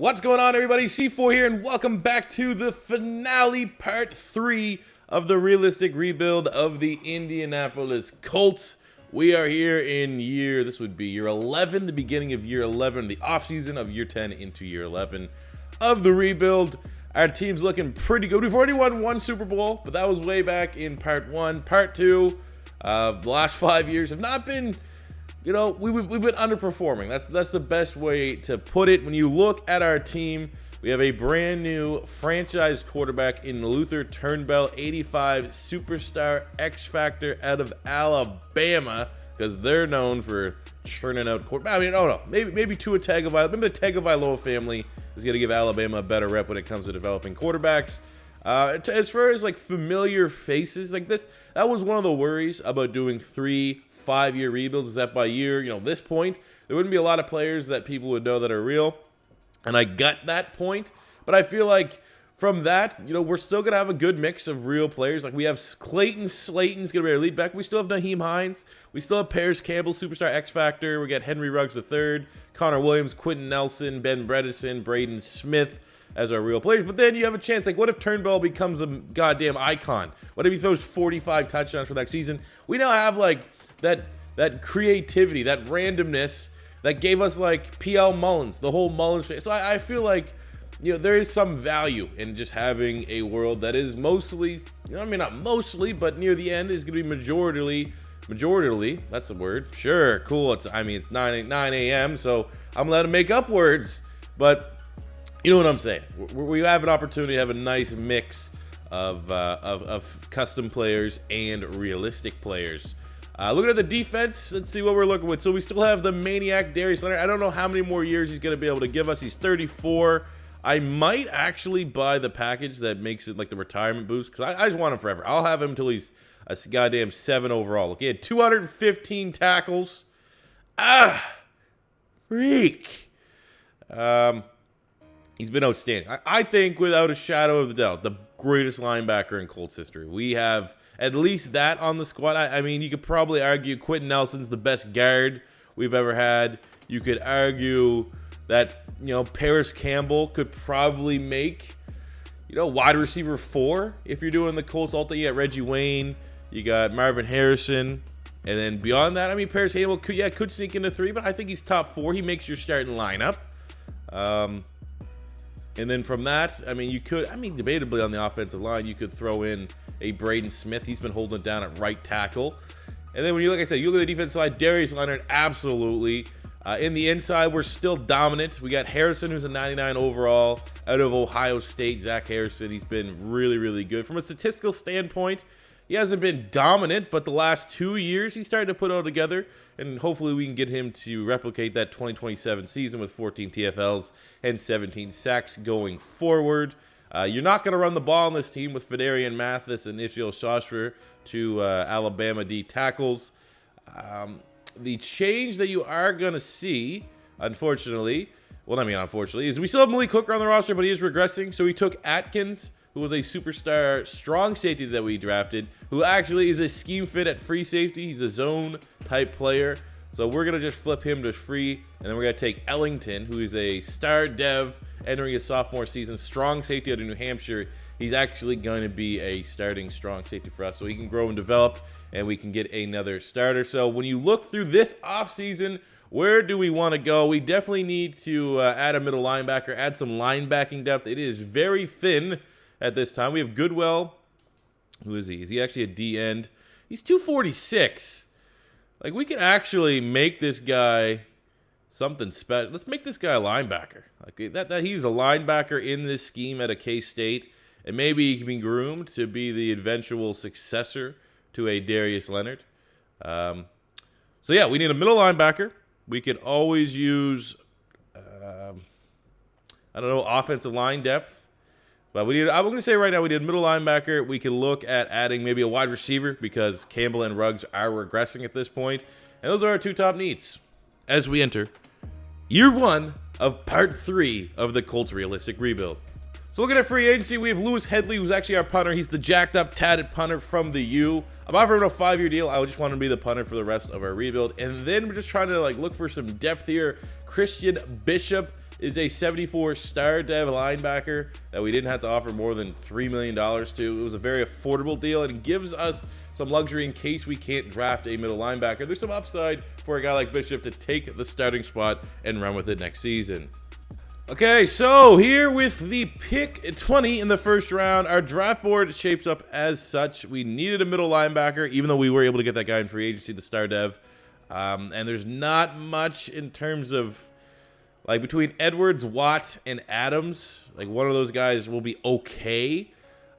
What's going on, everybody? C4 here, and welcome back to the finale, part 3 of the realistic rebuild of the Indianapolis Colts. We are here in this would be year 11, the beginning of year 11, the offseason of year 10 into year 11 of the rebuild. Our team's looking pretty good. We've already won one Super Bowl, but that was way back in part 1. Part 2, the last 5 years have not been... You know, we've been underperforming. That's the best way to put it. When you look at our team, we have a brand new franchise quarterback in Luther Turnbull, 85 superstar X Factor out of Alabama, because they're known for churning out quarterbacks. I mean, I don't know. Maybe Tua Tagovailoa. Maybe the Tagovailoa family is going to give Alabama a better rep when it comes to developing quarterbacks. As far as like familiar faces like this, that was one of the worries about doing 3-5-year rebuilds, is that by year, this point, there wouldn't be a lot of players that people would know that are real. And I got that point. But I feel like from that, we're still going to have a good mix of real players. Like we have Slayton's going to be our lead back. We still have Naheem Hines. We still have Paris Campbell, superstar X Factor. We got Henry Ruggs III, Connor Williams, Quentin Nelson, Ben Bredesen, Braden Smith as our real players. But then you have a chance, like what if Turnbull becomes a goddamn icon? What if he throws 45 touchdowns for next season? We now have like that creativity, that randomness that gave us like PL Mullins, the whole Mullins. So I feel like, there is some value in just having a world that is mostly, not mostly, but near the end is going to be majority, that's the word. Sure, cool. It's 9 a.m., so I'm allowed to make up words, but you know what I'm saying. We have an opportunity to have a nice mix of custom players and realistic players. Looking at the defense, let's see what we're looking with. So we still have the maniac Darius Leonard. I don't know how many more years he's going to be able to give us. He's 34. I might actually buy the package that makes it like the retirement boost, because I just want him forever. I'll have him until he's a goddamn 7 overall. Look, he had 215 tackles. Freak. He's been outstanding. I think, without a shadow of a doubt, the greatest linebacker in Colts history. We have at least that on the squad. I mean, you could probably argue Quentin Nelson's the best guard we've ever had. You could argue that, Paris Campbell could probably make, wide receiver 4 if you're doing the Colts alt. You got Reggie Wayne, you got Marvin Harrison, and then beyond that, Paris Campbell could sneak into 3, but I think he's top 4. He makes your starting lineup. And then from that, you could, debatably on the offensive line, you could throw in a Braden Smith. He's been holding it down at right tackle. And then when you look at the defense side, Darius Leonard, absolutely. In the inside, we're still dominant. We got Harrison, who's a 99 overall out of Ohio State. Zach Harrison, he's been really, really good. From a statistical standpoint, he hasn't been dominant, but the last 2 years, he's starting to put it all together. And hopefully we can get him to replicate that 2027 season with 14 TFLs and 17 sacks going forward. You're not going to run the ball on this team with Fedarian Mathis and Ishmael Shosher, two Alabama D tackles. The change that you are going to see, unfortunately, is we still have Malik Hooker on the roster, but he is regressing. So we took Atkins, who was a superstar strong safety that we drafted, who actually is a scheme fit at free safety. He's a zone type player. So we're going to just flip him to free, and then we're going to take Ellington, who is a star dev entering his sophomore season, strong safety out of New Hampshire. He's actually going to be a starting strong safety for us, so he can grow and develop, and we can get another starter. So when you look through this offseason, where do we want to go? We definitely need to add a middle linebacker, add some linebacking depth. It is very thin at this time. We have Goodwell. Who is he? Is he actually a D end? He's 246. Like, we can actually make this guy something special. Let's make this guy a linebacker. Like that he's a linebacker in this scheme at a K-State, and maybe he can be groomed to be the eventual successor to a Darius Leonard. So yeah, we need a middle linebacker. We could always use, offensive line depth. But I'm going to say right now we need a middle linebacker. We can look at adding maybe a wide receiver because Campbell and Ruggs are regressing at this point. And those are our two top needs as we enter year 1 of part 3 of the Colts Realistic Rebuild. So looking at free agency, we have Lewis Headley, who's actually our punter. He's the jacked up, tatted punter from the U. I'm offering him a 5-year deal. I just want him to be the punter for the rest of our rebuild. And then we're just trying to look for some depth here. Christian Bishop is a 74 star dev linebacker that we didn't have to offer more than $3 million to. It was a very affordable deal and gives us some luxury in case we can't draft a middle linebacker. There's some upside for a guy like Bishop to take the starting spot and run with it next season. Okay, so here with the pick 20 in the first round, our draft board shapes up as such. We needed a middle linebacker, even though we were able to get that guy in free agency, the star dev. And there's not much in terms of, like, between Edwards, Watts, and Adams. Like, one of those guys will be okay.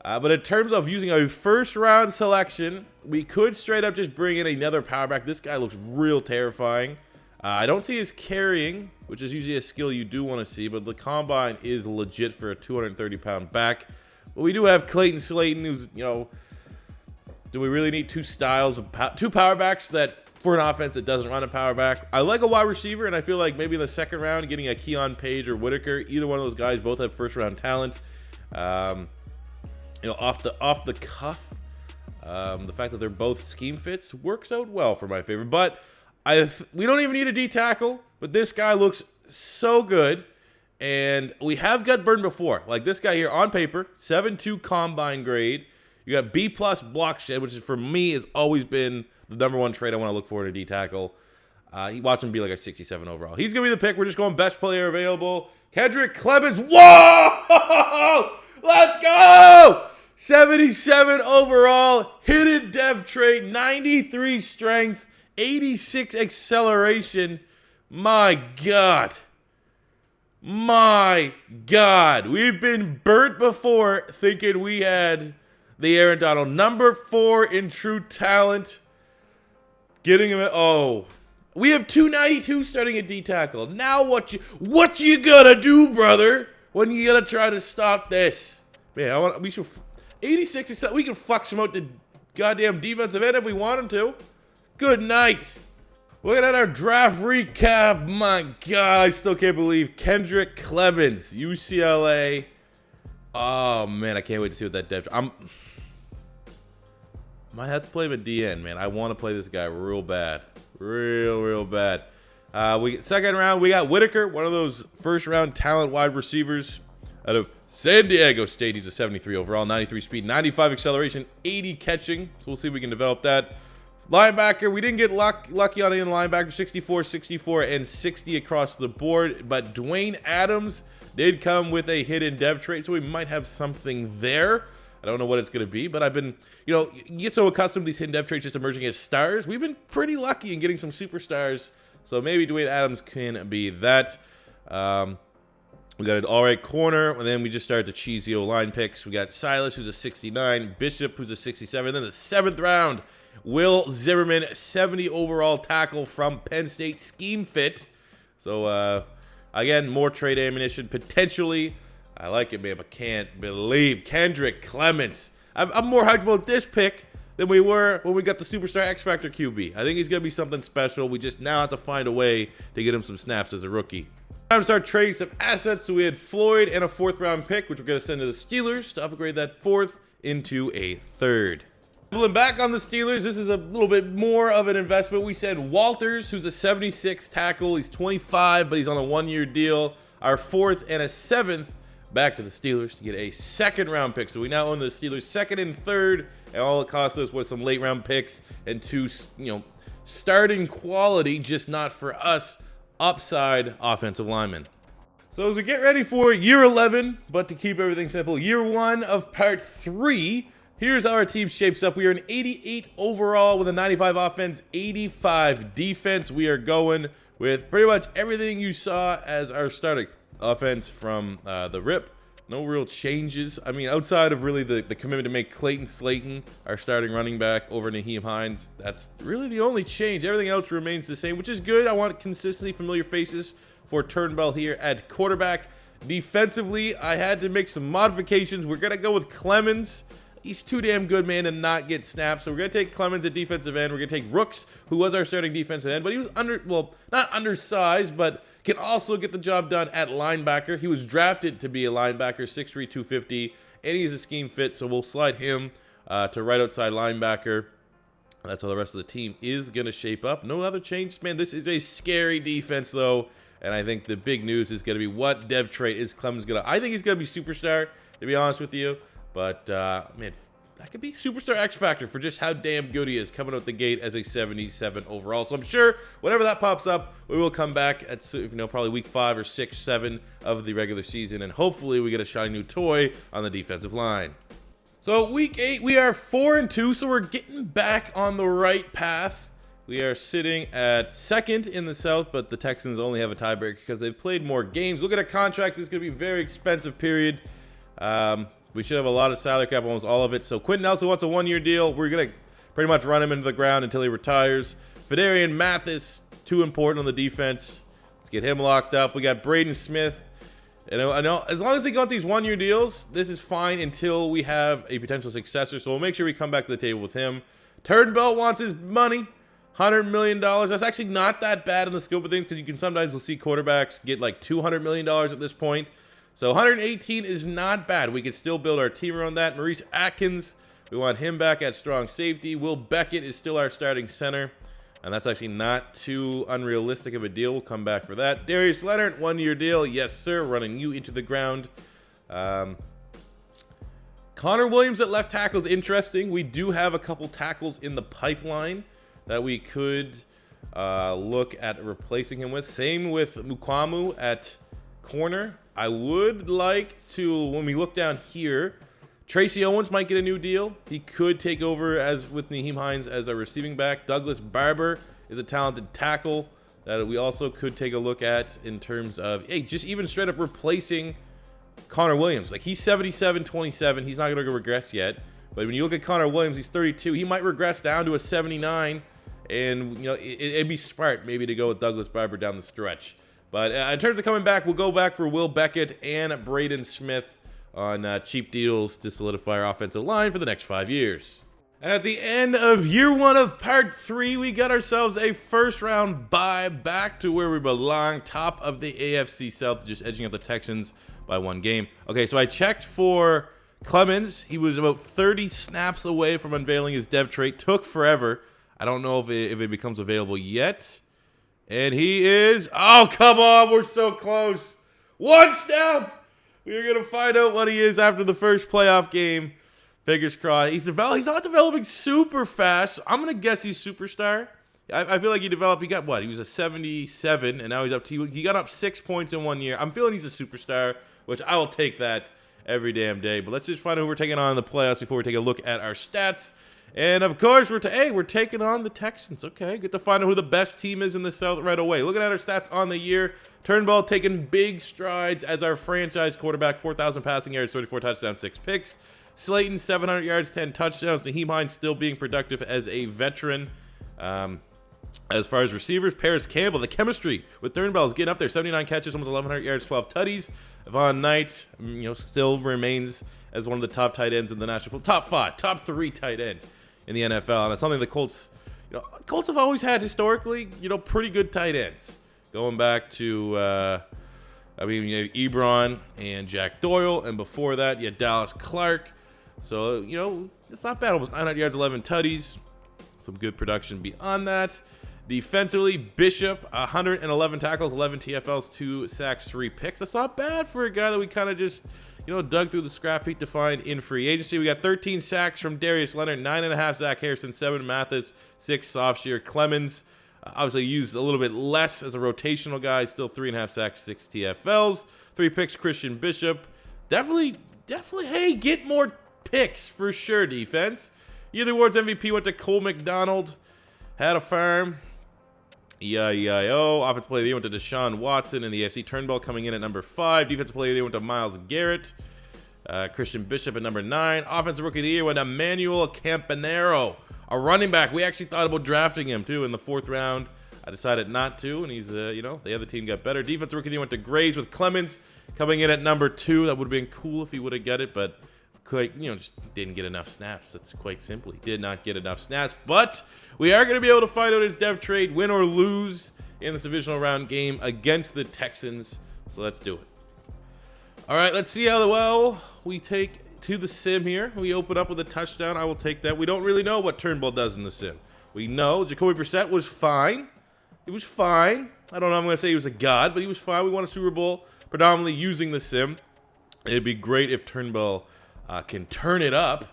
But in terms of using a first-round selection, we could straight up just bring in another power back. This guy looks real terrifying. I don't see his carrying, which is usually a skill you do want to see, but the combine is legit for a 230-pound back. But we do have Clayton Slayton, who's, you know, do we really need two styles of two power backs that for an offense that doesn't run a power back? I like a wide receiver, and I feel like maybe in the second round, getting a Keon Page or Whitaker, either one of those guys, both have first-round talent. You know, off the cuff, the fact that they're both scheme fits works out well for my favor. But we don't even need a D tackle, but this guy looks so good, and we have got burned before. Like this guy here on paper, 7.2 combine grade. You got B+ block shed, which is for me has always been the #1 trait I want to look for in a D tackle. Watch him be like a 67 overall. He's gonna be the pick. We're just going best player available. Kendrick Clemens. Whoa! Let's go! 77 overall, hidden dev trait, 93 strength, 86 acceleration. My God. My God. We've been burnt before thinking we had the Aaron Donald. #4 in true talent. Getting him at, oh. We have 292 starting at D tackle. Now what you gotta do, brother, when you gotta try to stop this? Man, we should 86. We can fuck some out the goddamn defensive end if we want him to. Good night. Looking at our draft recap, my God, I still can't believe Kendrick Clemens, UCLA. Oh man, I can't wait to see what that depth. Might have to play him at DN, man. I want to play this guy real bad, real bad. Second round, we got Whitaker, one of those first-round talent wide receivers out of San Diego State. He's a 73 overall, 93 speed, 95 acceleration, 80 catching. So we'll see if we can develop that. Linebacker, we didn't get lucky on any linebacker. 64, 64, and 60 across the board. But Dwayne Adams did come with a hidden dev trait, so we might have something there. I don't know what it's going to be, but I've been, you know, you get so accustomed to these hidden dev traits just emerging as stars. We've been pretty lucky in getting some superstars, so maybe Dwayne Adams can be that. We got an all right corner, and then we just started the cheesy O-line picks. We got Silas, who's a 69, Bishop, who's a 67, then the 7th round, Will Zimmerman, 70 overall tackle from Penn State, scheme fit. So, again, more trade ammunition, potentially. I like it, man, but can't believe Kendrick Clemens. I'm more hyped about this pick than we were when we got the Superstar X-Factor QB. I think he's going to be something special. We just now have to find a way to get him some snaps as a rookie. Time to start trading some assets. So we had Floyd and a 4th-round pick, which we're going to send to the Steelers to upgrade that 4th into a 3rd. Doubling back on the Steelers, this is a little bit more of an investment. We said Walters, who's a 76 tackle. He's 25, but he's on a 1-year deal. Our 4th and a 7th back to the Steelers to get a 2nd-round pick. So we now own the Steelers' 2nd and 3rd, and all it cost us was some late-round picks and 2, starting quality, just not for us, upside offensive linemen. So as we get ready for year 11, but to keep everything simple, year 1 of part 3, here's how our team shapes up. We are an 88 overall with a 95 offense, 85 defense. We are going with pretty much everything you saw as our starting offense from the rip. No real changes. I mean, outside of really the commitment to make Clayton Slayton our starting running back over Naheem Hines, that's really the only change. Everything else remains the same, which is good. I want consistently familiar faces for Turnbull here at quarterback. Defensively, I had to make some modifications. We're going to go with Clemens. He's too damn good, man, to not get snaps. So we're going to take Clemens at defensive end. We're going to take Rooks, who was our starting defensive end, but he was not undersized, but can also get the job done at linebacker. He was drafted to be a linebacker, 6'3", 250, and he's a scheme fit, so we'll slide him to right outside linebacker. That's how the rest of the team is going to shape up. No other changes, man. This is a scary defense, though, And I think the big news is going to be what dev trait is Clemens going to... I think he's going to be superstar, to be honest with you. But, man, that could be superstar X Factor for just how damn good he is coming out the gate as a 77 overall. So I'm sure whenever that pops up, we will come back at, probably week 5 or 6, 7 of the regular season. And hopefully we get a shiny new toy on the defensive line. So week 8, we are 4-2, so we're getting back on the right path. We are sitting at 2nd in the South, but the Texans only have a tiebreaker because they've played more games. Look at our contracts. It's going to be a very expensive period. We should have a lot of salary cap, almost all of it. So Quentin Nelson wants a 1-year deal. We're going to pretty much run him into the ground until he retires. Fidarian Mathis, too important on the defense. Let's get him locked up. We got Braden Smith. I know as long as they got these 1-year deals, this is fine until we have a potential successor. So we'll make sure we come back to the table with him. Turnbelt wants his money. $100 million. That's actually not that bad in the scope of things because you can sometimes will see quarterbacks get like $200 million at this point. So 118 is not bad. We could still build our team around that. Maurice Atkins, we want him back at strong safety. Will Beckett is still our starting center. And that's actually not too unrealistic of a deal. We'll come back for that. Darius Leonard, 1-year deal. Yes, sir. Running you into the ground. Connor Williams at left tackle is interesting. We do have a couple tackles in the pipeline that we could look at replacing him with. Same with Mukwamu at corner. I would like to, when we look down here, Tracy Owens might get a new deal. He could take over as with Nyheim Hines as a receiving back. Douglas Barber is a talented tackle that we also could take a look at in terms of, hey, just even straight up replacing Connor Williams. Like, he's 77-27. He's not going to regress yet. But when you look at Connor Williams, he's 32. He might regress down to a 79. And, it'd be smart maybe to go with Douglas Barber down the stretch. But in terms of coming back, we'll go back for Will Beckett and Braden Smith on cheap deals to solidify our offensive line for the next 5 years. And at the end of year 1 of part 3, we got ourselves a first-round bye back to where we belong, top of the AFC South, just edging out the Texans by 1 game. Okay, so I checked for Clemens. He was about 30 snaps away from unveiling his dev trait. Took forever. I don't know if it becomes available yet. And he is... Oh, come on. We're so close. 1 step. We're going to find out what he is after the first playoff game. Fingers crossed. He's not developing super fast. I'm going to guess he's superstar. I feel like he got what? He was a 77, and now he's up to... He got up 6 points in 1 year. I'm feeling he's a superstar, which I will take that every damn day. But let's just find out who we're taking on in the playoffs before we take a look at our stats. And, of course, we're taking on the Texans. Okay, get to find out who the best team is in the South right away. Looking at our stats on the year, Turnbull taking big strides as our franchise quarterback, 4,000 passing yards, 34 touchdowns, 6 picks. Slayton, 700 yards, 10 touchdowns. Nyheim Hines still being productive as a veteran. As far as receivers, Paris Campbell, the chemistry with Turnbull is getting up there. 79 catches, almost 1,100 yards, 12 tutties. Von Knight, still remains as one of the top tight ends in the national football. Top 5, top 3 tight end in the NFL, and it's something the Colts, Colts have always had historically, pretty good tight ends. Going back to, Ebron and Jack Doyle, and before that, you had Dallas Clark. So, it's not bad. Almost 900 yards, 11 tutties. Some good production beyond that. Defensively, Bishop, 111 tackles, 11 TFLs, 2 sacks, 3 picks. That's not bad for a guy that we kind of just... dug through the scrap heap to find in free agency. We got 13 sacks from Darius Leonard, 9.5 Zach Harrison, 7 Mathis, 6 Sofshear. Clemens obviously used a little bit less as a rotational guy, still 3.5 sacks, 6 TFLs, 3 picks. Christian Bishop, definitely, hey, get more picks for sure. Defense. Yearly Awards MVP went to Cole McDonald, had a farm. EIEIO. Offensive player of the year went to Deshaun Watson in the AFC. Turnbull coming in at number 5. Defensive player of the year went to Myles Garrett. Christian Bishop at number 9. Offensive rookie of the year went to Manuel Campanero, a running back. We actually thought about drafting him too in the 4th round. I decided not to, and he's, the other team got better. Defensive rookie of the year went to Graves with Clemens coming in at number 2. That would have been cool if he would have got it, but just didn't get enough snaps. That's quite simply. Did not get enough snaps, but we are going to be able to find out his dev trade, win or lose, in this divisional round game against the Texans. So let's do it. All right, let's see how well we take to the sim here. We open up with a touchdown. I will take that. We don't really know what Turnbull does in the sim. We know Jacoby Brissett was fine. It was fine. I don't know, I'm going to say he was a god, but he was fine. We won a Super Bowl predominantly using the sim. It'd be great if Turnbull can turn it up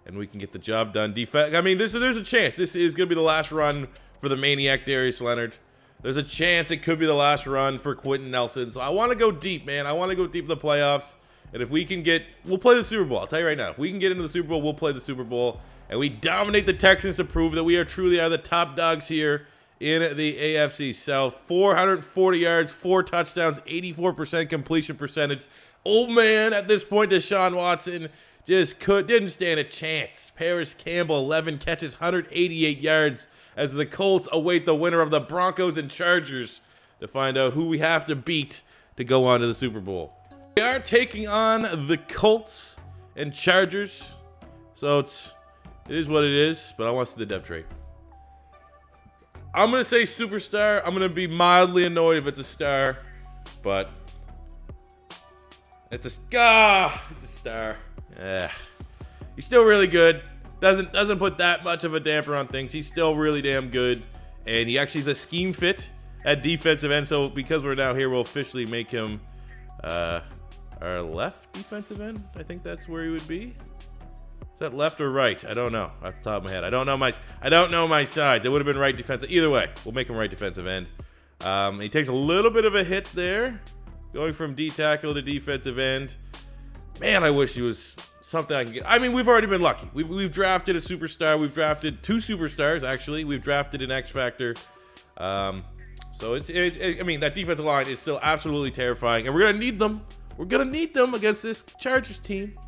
and we can get the job done. I mean, there's a chance. This is going to be the last run for the maniac Darius Leonard. There's a chance it could be the last run for Quentin Nelson. So I want to go deep, man. I want to go deep in the playoffs. And if we can we'll play the Super Bowl. I'll tell you right now, if we can get into the Super Bowl, we'll play the Super Bowl. And we dominate the Texans to prove that we truly are the top dogs here in the AFC South. 440 yards, 4 touchdowns, 84% completion percentage. Old man at this point, Deshaun Watson, didn't stand a chance. Paris Campbell, 11 catches, 188 yards as the Colts await the winner of the Broncos and Chargers to find out who we have to beat to go on to the Super Bowl. We are taking on the Colts and Chargers, so it is what it is, but I want to see the depth chart. I'm going to say superstar. I'm going to be mildly annoyed if it's a star, but it's a star. Yeah. He's still really good. Doesn't put that much of a damper on things. He's still really damn good, and he actually is a scheme fit at defensive end. So because we're now here, we'll officially make him our left defensive end. I think that's where he would be. Is that left or right? I don't know. Off the top of my head, I don't know my sides. It would have been right defensive. Either way, we'll make him right defensive end. He takes a little bit of a hit there, going from D tackle to defensive end. Man, I wish he was something I can get. I mean, we've already been lucky. We've drafted a superstar. We've drafted 2 superstars, actually. We've drafted an X Factor. So I mean, that defensive line is still absolutely terrifying, and we're gonna need them. We're gonna need them against this Chargers team.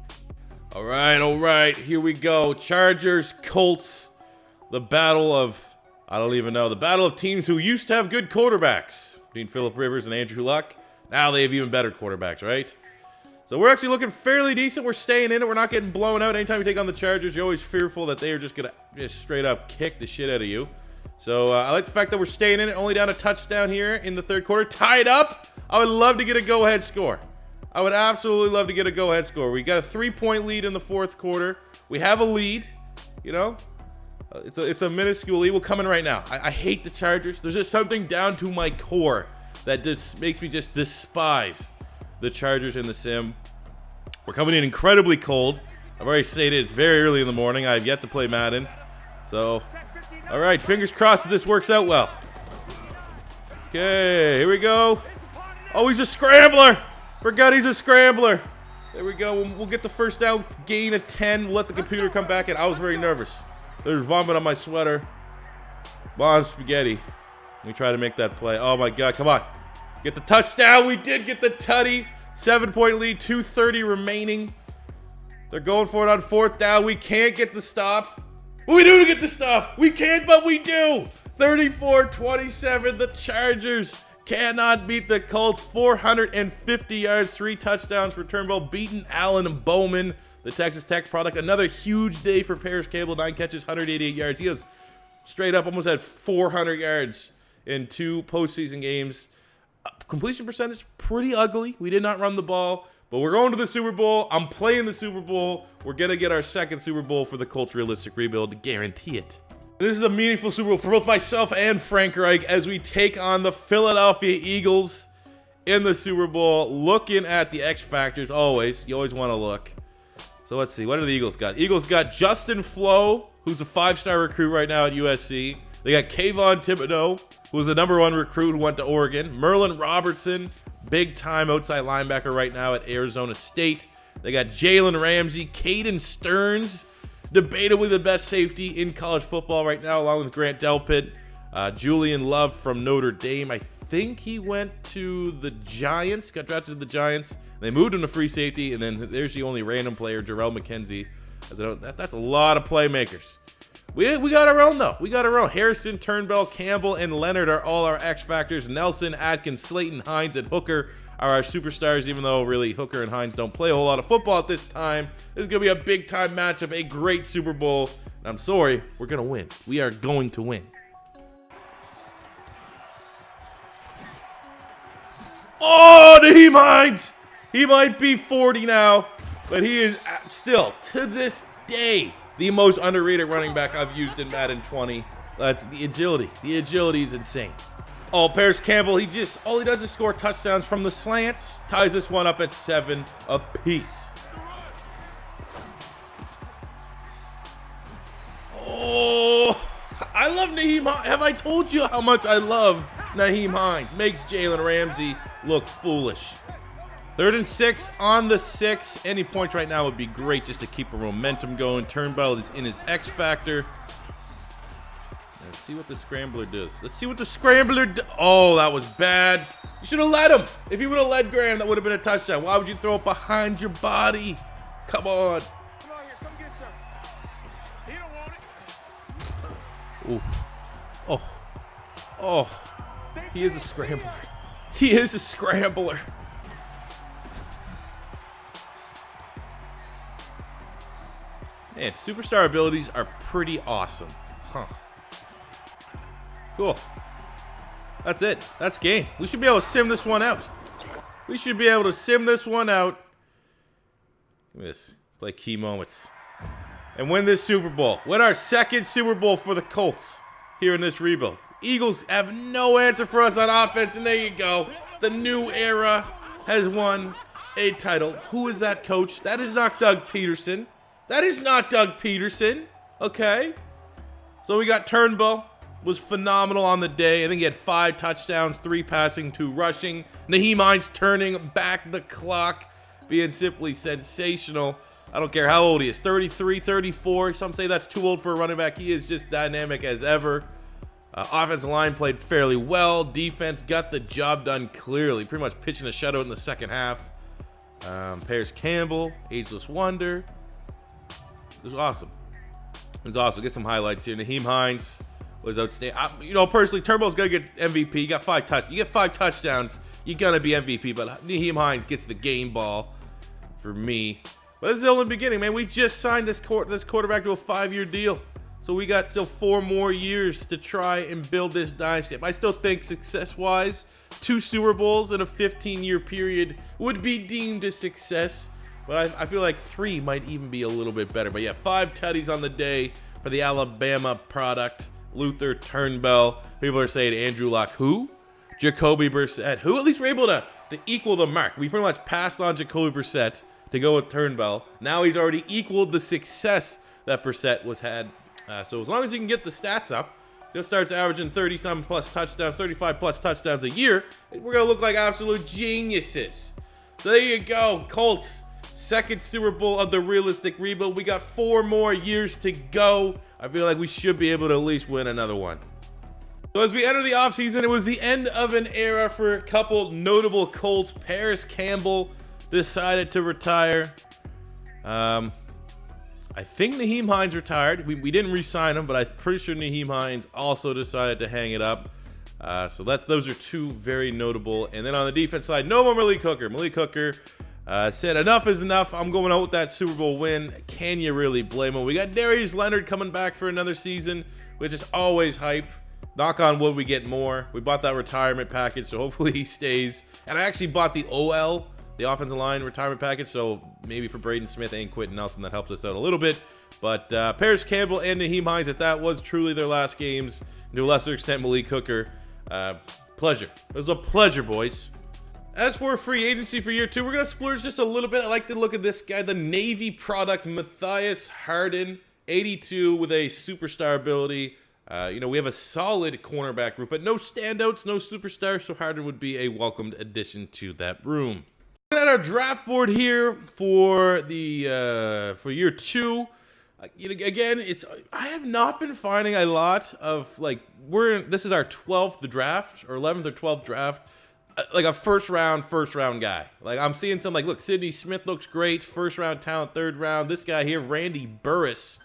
All right. Here we go. Chargers, Colts. The battle of the battle of teams who used to have good quarterbacks. Between Phillip Rivers and Andrew Luck. Now they have even better quarterbacks, right? So we're actually looking fairly decent. We're staying in it. We're not getting blown out. Anytime you take on the Chargers, you're always fearful that they are just going to straight up kick the shit out of you. So I like the fact that we're staying in it. Only down a touchdown here in the third quarter. Tied up. I would love to get a go-ahead score. I would absolutely love to get a go-ahead score. We got a 3-point lead in the fourth quarter. We have a lead, you know. It's a minuscule lead. We'll come in right now. I hate the Chargers. There's just something down to my core that just makes me just despise the Chargers in the sim. We're coming in incredibly cold. I've already stated it's very early in the morning. I have yet to play Madden. So, all right, fingers crossed that this works out well. Okay, here we go. Oh, he's a scrambler. Forgot he's a scrambler. There we go. We'll get the first down, gain a 10. We'll let the computer come back in. I was very nervous. There's vomit on my sweater. Bon spaghetti. We try to make that play. Oh, my God. Come on. Get the touchdown. We did get the tutty. 7-point lead. 2:30 remaining. They're going for it on 4th down. We can't get the stop. What do we do to get the stop? We can't, but we do. 34-27. The Chargers cannot beat the Colts. 450 yards, 3 touchdowns for Turnbull. Beating Allen and Bowman, the Texas Tech product. Another huge day for Paris Campbell. 9 catches, 188 yards. He has straight up almost had 400 yards in 2 postseason games. Completion percentage, pretty ugly. We did not run the ball, but we're going to the Super Bowl. I'm playing the Super Bowl. We're going to get our 2nd Super Bowl for the Colts Realistic Rebuild to guarantee it. This is a meaningful Super Bowl for both myself and Frank Reich as we take on the Philadelphia Eagles in the Super Bowl. Looking at the X Factors always. You always want to look. So let's see. What do the Eagles got? Eagles got Justin Flo, who's a 5-star recruit right now at USC. They got Kayvon Thibodeau, who was the #1 recruit who went to Oregon. Merlin Robertson, big-time outside linebacker right now at Arizona State. They got Jalen Ramsey, Caden Stearns, debatably the best safety in college football right now, along with Grant Delpit. Julian Love from Notre Dame. I think he went to the Giants, got drafted to the Giants. They moved him to free safety, and then there's the only random player, Jarrell McKenzie. That's a lot of playmakers. We got our own, though. We got our own. Harrison, Turnbull, Campbell, and Leonard are all our X Factors. Nelson, Atkins, Slayton, Hines, and Hooker are our superstars, even though really Hooker and Hines don't play a whole lot of football at this time. This is going to be a big-time matchup, a great Super Bowl. And I'm sorry, we're going to win. We are going to win. Oh, Naheem Hines! He might be 40 now, but he is still, to this day, the most underrated running back I've used in Madden 20. That's the agility. The agility is insane. Oh, Paris Campbell, all he does is score touchdowns from the slants. Ties this one up at 7 apiece. Oh, I love Nyheim Hines. Have I told you how much I love Nyheim Hines? Makes Jalen Ramsey look foolish. 3rd and 6 on the 6. Any points right now would be great just to keep a momentum going. Turnbull is in his X factor. Let's see what the scrambler does. Oh, that was bad. You should have let him. If you would have led Graham, that would have been a touchdown. Why would you throw it behind your body? Come on. Come on here, come get some. He don't want it. Ooh. Oh. He is a scrambler. He is a scrambler. Man, superstar abilities are pretty awesome. Huh. Cool. That's it. That's game. We should be able to sim this one out. Give me this. Play key moments. And win this Super Bowl. Win our 2nd Super Bowl for the Colts here in this rebuild. Eagles have no answer for us on offense, and there you go. The new era has won a title. Who is that coach? That is not Doug Peterson. Okay? So we got Turnbull. Was phenomenal on the day. I think he had 5 touchdowns, 3 passing, 2 rushing. Nyheim Hines turning back the clock, being simply sensational. I don't care how old he is, 33, 34. Some say that's too old for a running back. He is just dynamic as ever. Offensive line played fairly well. Defense got the job done clearly. Pretty much pitching a shutout in the second half. Paris Campbell, ageless wonder. It was awesome. Get some highlights here. Nyheim Hines was outstanding. Personally, Turnbull's gonna get MVP. You get 5 touchdowns, you're gonna be MVP. But Nyheim Hines gets the game ball for me. But this is only the beginning, man. We just signed this quarterback to a 5-year deal, so we got still 4 more years to try and build this dynasty. I still think success-wise, 2 Super Bowls in a 15-year period would be deemed a success. But I feel like 3 might even be a little bit better. But yeah, 5 tutties on the day for the Alabama product. Luther Turnbull. People are saying Andrew Luck. Who? Jacoby Brissett. Who? At least we're able to equal the mark. We pretty much passed on Jacoby Brissett to go with Turnbull. Now he's already equaled the success that Brissett had. So as long as you can get the stats up, he'll start averaging 30-some plus touchdowns, 35 plus touchdowns a year. We're going to look like absolute geniuses. So there you go, Colts. 2nd Super Bowl of the realistic rebuild. We got 4 more years to go. I feel like we should be able to at least win another one. So as we enter the offseason, it was the end of an era for a couple notable Colts. Paris Campbell decided to retire. I think Nyheim Hines retired. We didn't re-sign him, but I'm pretty sure Nyheim Hines also decided to hang it up. So those are 2 very notable. And then on the defense side, no more Malik Hooker. Malik Hooker said enough is enough. I'm going out with that Super Bowl win. Can you really blame him? We got Darius Leonard coming back for another season, which is always hype. Knock on wood, we get more. We bought that retirement package, so hopefully he stays. And I actually bought the OL, the offensive line retirement package, so maybe for Braden Smith and Quentin Nelson, that helps us out a little bit. But Paris Campbell and Nyheim Hines, if that was truly their last games, and to a lesser extent Malik Hooker, pleasure. It was a pleasure, boys. As for free agency for year 2, we're going to splurge just a little bit. I like to look at this guy, the Navy product, Matthias Harden, 82 with a superstar ability. We have a solid cornerback group, but no standouts, no superstars, so Harden would be a welcomed addition to that room. Looking at our draft board here for the for year 2, again, I have not been finding a lot of this is our 12th draft or 11th or 12th draft. Like a first round guy. Like I'm seeing some look, Sidney Smith looks great, 1st round talent, 3rd round. This guy here, Randy Burris,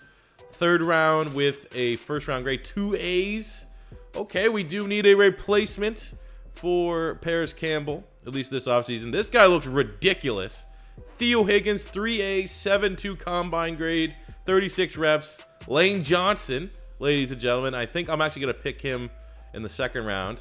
3rd round with a 1st round grade, 2 A's. Okay, we do need a replacement for Paris Campbell, at least this offseason. This guy looks ridiculous. Theo Higgins, 3 A's, 7.2 combine grade, 36 reps. Lane Johnson, ladies and gentlemen, I think I'm actually going to pick him in the 2nd round.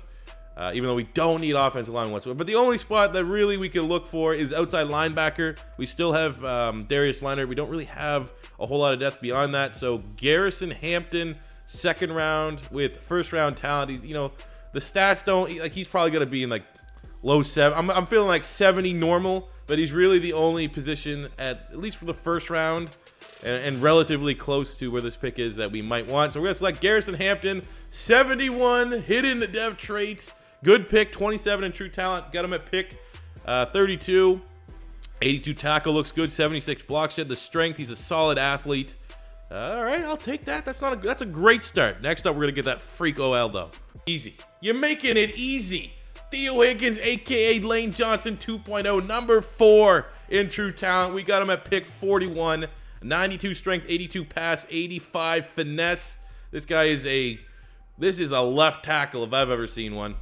Even though we don't need offensive line whatsoever. But the only spot that really we can look for is outside linebacker. We still have Darius Leonard. We don't really have a whole lot of depth beyond that. So Garrison Hampton, 2nd round with 1st round talent. He's, The stats don't, like, he's probably going to be in like low 7. I'm feeling like 70 normal, but he's really the only position at least for the first round and relatively close to where this pick is that we might want. So we're going to select Garrison Hampton, 71, hidden dev traits, good pick, 27 in true talent. Got him at pick 32. 82 tackle looks good, 76 block shed. The strength, he's a solid athlete. All right, I'll take that. That's a great start. Next up, we're going to get that freak OL, though. Easy. You're making it easy. Theo Higgins, a.k.a. Lane Johnson 2.0, number 4 in true talent. We got him at pick 41. 92 strength, 82 pass, 85 finesse. This guy is a left tackle if I've ever seen one.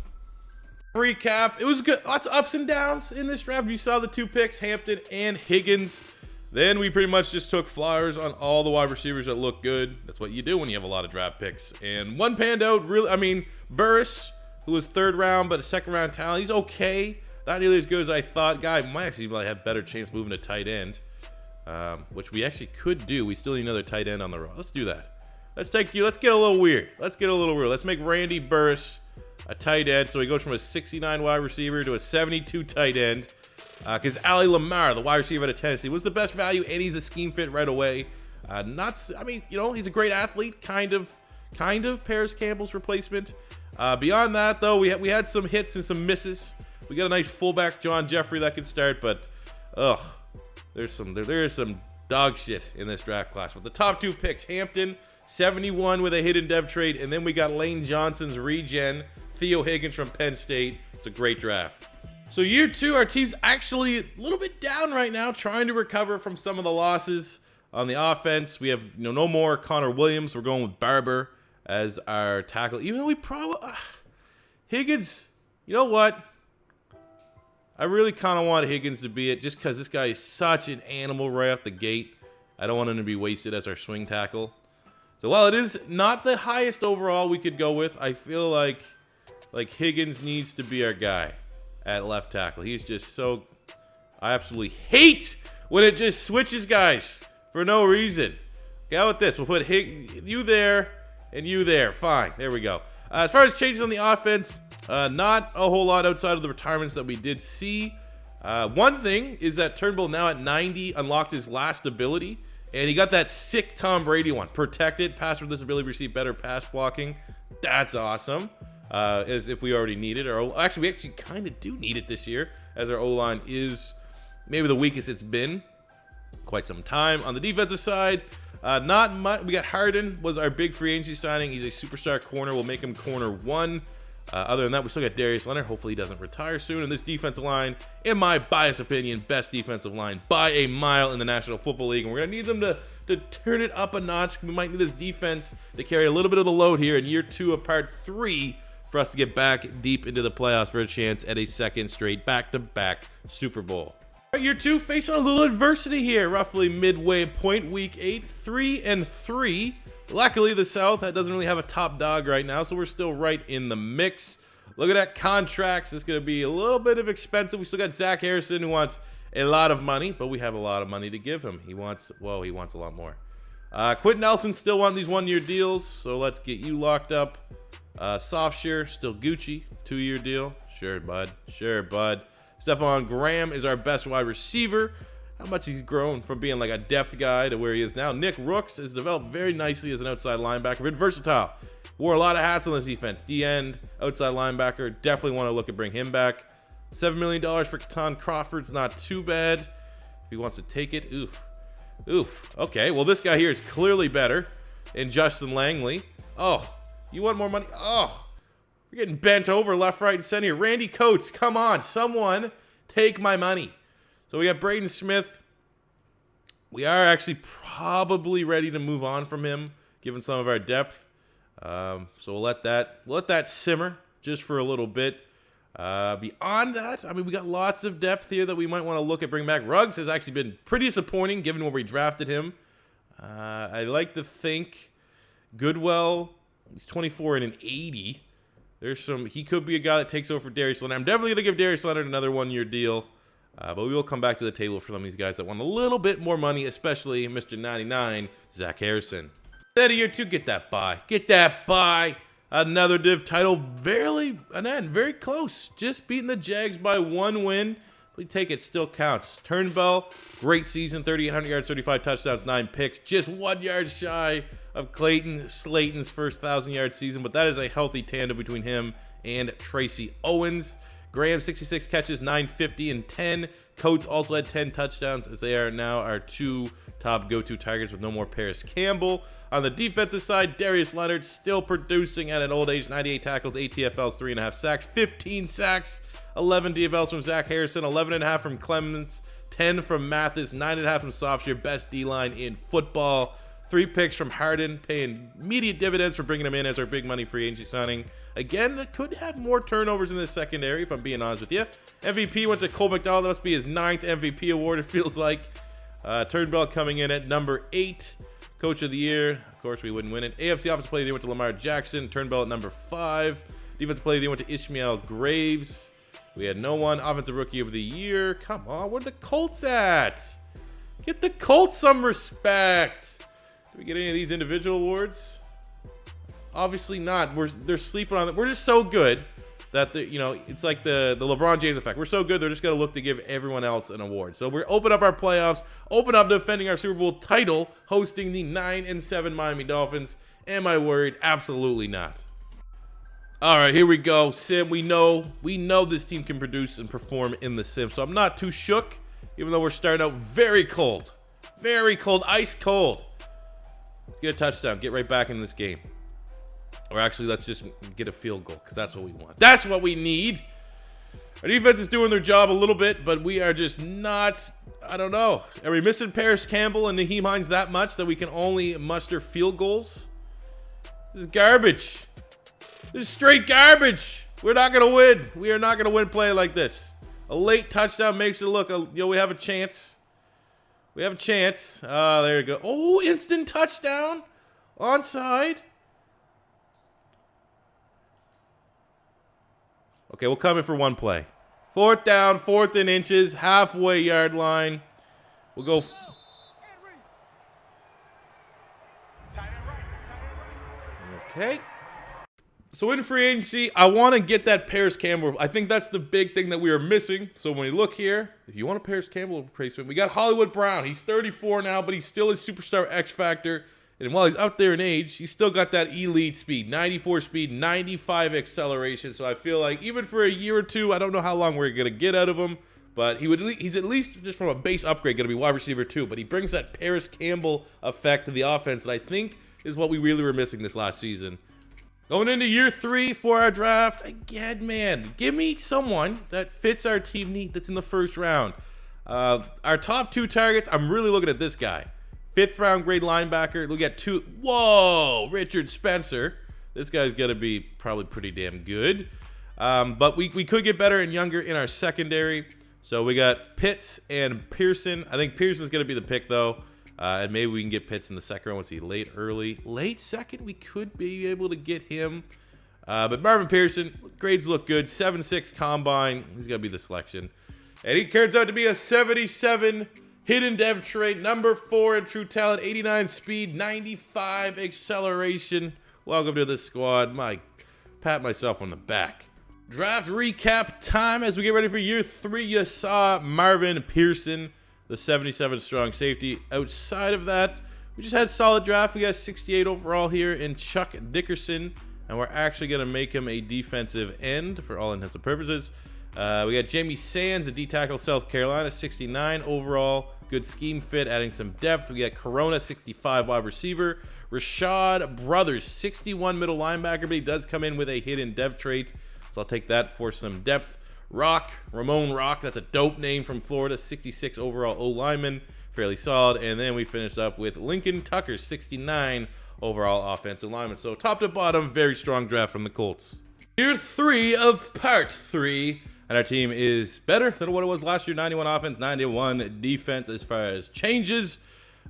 Recap, it was good. Lots of ups and downs in this draft. You saw the 2 picks, Hampton and Higgins. Then we pretty much just took flyers on all the wide receivers that look good. That's what you do when you have a lot of draft picks. And one panned out, really, I mean, Burris, who was 3rd round, but a 2nd round talent. He's okay. Not nearly as good as I thought. Guy might actually have better chance moving to tight end. Which we actually could do. We still need another tight end on the road. Let's do that. Let's get a little weird. Let's make Randy Burris a tight end. So he goes from a 69 wide receiver to a 72 tight end. Because Ali Lamar, the wide receiver out of Tennessee, was the best value, and he's a scheme fit right away. He's a great athlete, kind of Paris Campbell's replacement. Beyond that, though, we had some hits and some misses. We got a nice fullback, John Jeffrey, that could start, but there is some dog shit in this draft class. But the top 2 picks, Hampton, 71 with a hidden dev trade, and then we got Lane Johnson's regen, Theo Higgins from Penn State. It's a great draft. So year 2, our team's actually a little bit down right now, trying to recover from some of the losses on the offense. We have no more Connor Williams. We're going with Barber as our tackle, even though we probably Higgins. You know what? I really kind of want Higgins to be it just because this guy is such an animal right off the gate. I don't want him to be wasted as our swing tackle. So while it is not the highest overall we could go with, I feel like Higgins needs to be our guy at left tackle. He's just so... I absolutely hate when it just switches guys for no reason. Okay, how about this? We'll put you there and you there. Fine. There we go. As far as changes on the offense, not a whole lot outside of the retirements that we did see. One thing is that Turnbull now at 90 unlocked his last ability, and he got that sick Tom Brady one. Protected, pass with this ability, receive better pass blocking. That's awesome. As if we already need it. Or actually, we actually kind of do need it this year, as our O-line is maybe the weakest it's been quite some time. On the defensive side, not much. We got Harden was our big free agency signing. He's a superstar corner. We'll make him corner 1. Other than that, we still got Darius Leonard. Hopefully he doesn't retire soon. And this defensive line, in my biased opinion, best defensive line by a mile in the National Football League. And we're going to need them to turn it up a notch. We might need this defense to carry a little bit of the load here in year 2 of part 3 for us to get back deep into the playoffs for a chance at a 2nd straight back-to-back Super Bowl. Year 2 facing a little adversity here, roughly midway point, week 8, 3-3. Luckily, the South doesn't really have a top dog right now, so we're still right in the mix. Look at that contracts. It's going to be a little bit of expensive. We still got Zach Harrison, who wants a lot of money, but we have a lot of money to give him. He wants a lot more. Quentin Nelson still wanting these 1-year deals, so let's get you locked up. Softshare, still Gucci, 2-year deal. Sure, bud. Stephon Graham is our best wide receiver. How much he's grown from being like a depth guy to where he is now. Nick Rooks has developed very nicely as an outside linebacker. Been versatile. Wore a lot of hats on this defense. D-end, outside linebacker. Definitely want to look at bring him back. $7 million for Keaton Crawford's not too bad. If he wants to take it. Oof. Okay, well, this guy here is clearly better. And Justin Langley. Oh, you want more money? Oh, we're getting bent over left, right, and center. Randy Coates, come on. Someone take my money. So we got Braden Smith. We are actually probably ready to move on from him, given some of our depth. So we'll let that simmer just for a little bit. Beyond that, I mean, we got lots of depth here that we might want to look at bringing back. Ruggs has actually been pretty disappointing, given where we drafted him. I like to think Goodwell, he's 24 and an 80. He could be a guy that takes over for Darius Leonard. I'm definitely going to give Darius Leonard another 1-year deal. But we will come back to the table for some of these guys that want a little bit more money, especially Mr. 99, Zach Harrison. Instead of year 2, get that buy. Another div title, very close. Just beating the Jags by 1 win. We take it, still counts. Turnbull, great season, 3,800 yards, 35 touchdowns, 9 picks. Just 1 yard shy of Clayton Slayton's first 1,000-yard season, but that is a healthy tandem between him and Tracy Owens. Graham, 66 catches, 950 and 10. Coates also had 10 touchdowns, as they are now our 2 top go-to targets with no more Paris Campbell. On the defensive side, Darius Leonard still producing at an old age, 98 tackles, 8 TFLs, 3.5 sacks, 15 sacks, 11 TFLs from Zach Harrison, 11.5 from Clemens, 10 from Mathis, 9.5 from Softshare, best D-line in football. 3 picks from Harden, paying immediate dividends for bringing him in as our big money free agency signing. Again, could have more turnovers in the secondary, if I'm being honest with you. MVP went to Cole McDonald. That must be his 9th MVP award, it feels like. Turnbull coming in at number 8. Coach of the year. Of course, we wouldn't win it. AFC Offensive Player of the Year went to Lamar Jackson. Turnbull at number 5. Defensive Player of the Year went to Ishmael Graves. We had no one. Offensive Rookie of the Year. Come on, where the Colts at? Get the Colts some respect. Did we get any of these individual awards? Obviously not. They're sleeping on it. We're just so good that it's like the LeBron James effect. We're so good, they're just gonna look to give everyone else an award. So we're open up our playoffs, open up defending our Super Bowl title, hosting the 9-7 Miami Dolphins. Am I worried? Absolutely not. All right, here we go. Sim, we know this team can produce and perform in the sim, so I'm not too shook, even though we're starting out very cold, ice cold. Let's get a touchdown, get right back in this game. Or actually, let's just get a field goal, because that's what we want. That's what we need. Our defense is doing their job a little bit, but we are just not, I don't know. Are we missing Paris Campbell and Naheem Hines that much that we can only muster field goals? This is garbage. This is straight garbage. We're not going to win. We are not going to win playing like this. A late touchdown makes it look, we have a chance. We have a chance. There you go. Oh, instant touchdown. Onside. Okay, we'll come in for one play. 4th down, 4th and inches, halfway yard line. We'll go. Okay. So in free agency, I want to get that Paris Campbell. I think that's the big thing that we are missing. So when we look here, if you want a Paris Campbell replacement, we got Hollywood Brown. He's 34 now, but he's still a superstar X factor. And while he's up there in age, he's still got that elite speed, 94 speed, 95 acceleration. So I feel like even for a year or two, I don't know how long we're going to get out of him, but he's at least just from a base upgrade going to be wide receiver 2. But he brings that Paris Campbell effect to the offense that I think is what we really were missing this last season. Going into year 3 for our draft, again, man, give me someone that fits our team need that's in the first round. Our top 2 targets, I'm really looking at this guy. 5th round grade linebacker. Look at 2. Whoa, Richard Spencer. This guy's going to be probably pretty damn good. But we could get better and younger in our secondary. So we got Pitts and Pearson. I think Pearson's going to be the pick, though. And maybe we can get Pitts in the second round. Let's see, late, early. Late second, we could be able to get him. But Marvin Pearson, grades look good. 7.6 combine. He's going to be the selection. And he turns out to be a 77 hidden dev trait, number 4 in true talent, 89 speed, 95 acceleration. Welcome to the squad. Pat myself on the back. Draft recap time as we get ready for year 3. You saw Marvin Pearson, the 77 strong safety. Outside of that, we just had a solid draft. We got 68 overall here in Chuck Dickerson, and we're actually going to make him a defensive end for all intents and purposes. We got Jamie Sands, a D-tackle, South Carolina, 69 overall. Good scheme fit, adding some depth. We got Corona, 65 wide receiver. Rashad Brothers, 61 middle linebacker, but he does come in with a hidden dev trait, so I'll take that for some depth. Ramon Rock, that's a dope name from Florida, 66 overall O-lineman, fairly solid. And then we finished up with Lincoln Tucker, 69 overall offensive lineman. So top to bottom, very strong draft from the Colts. Year 3 of part 3. And our team is better than what it was last year. 91 offense, 91 defense as far as changes.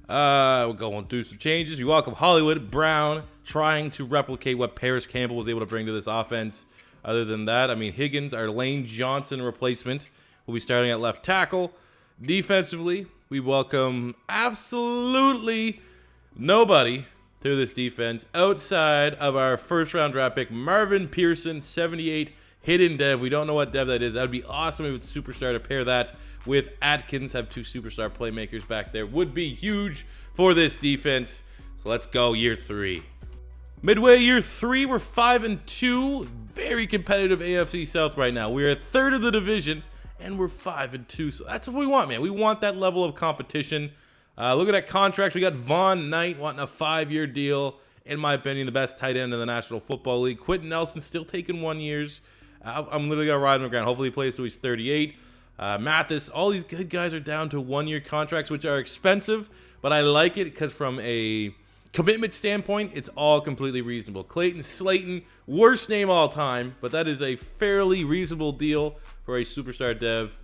We're going through some changes. We welcome Hollywood Brown, trying to replicate what Paris Campbell was able to bring to this offense. Other than that, I mean, Higgins, our Lane Johnson replacement, will be starting at left tackle. Defensively, we welcome absolutely nobody to this defense outside of our first-round draft pick, Marvin Pearson, 78 hidden dev. We don't know what dev that is. That would be awesome if it's superstar to pair that with Atkins. Have 2 superstar playmakers back there. Would be huge for this defense. So let's go year 3. Midway year 3, we're 5-2. Very competitive AFC South right now. We're a third of the division, and we're 5-2. So that's what we want, man. We want that level of competition. Look at that contracts. We got Von Knight wanting a 5-year deal. In my opinion, the best tight end in the National Football League. Quentin Nelson still taking 1 years. I'm literally going to ride him around. Hopefully he plays till he's 38. Mathis, all these good guys are down to 1-year contracts, which are expensive. But I like it because from a commitment standpoint, it's all completely reasonable. Clayton Slayton, worst name all time. But that is a fairly reasonable deal for a superstar dev.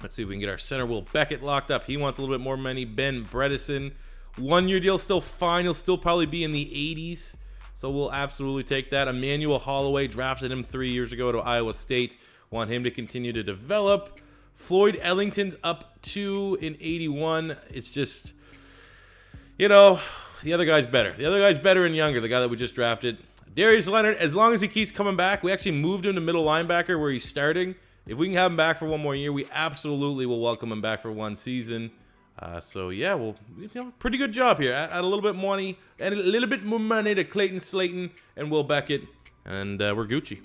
Let's see if we can get our center Will Beckett locked up. He wants a little bit more money. Ben Bredesen, 1-year deal, still fine. He'll still probably be in the 80s. So we'll absolutely take that. Emmanuel Holloway, drafted him 3 years ago to Iowa State. Want him to continue to develop. Floyd Ellington's up 2 in 81. It's just, you know, the other guy's better. The other guy's better and younger, the guy that we just drafted. Darius Leonard, as long as he keeps coming back, we actually moved him to middle linebacker where he's starting. If we can have him back for 1 more year, we absolutely will welcome him back for 1 season. So yeah, well, pretty good job here. Add a little bit money, and a little bit more money to Clayton Slayton and Will Beckett, and we're Gucci.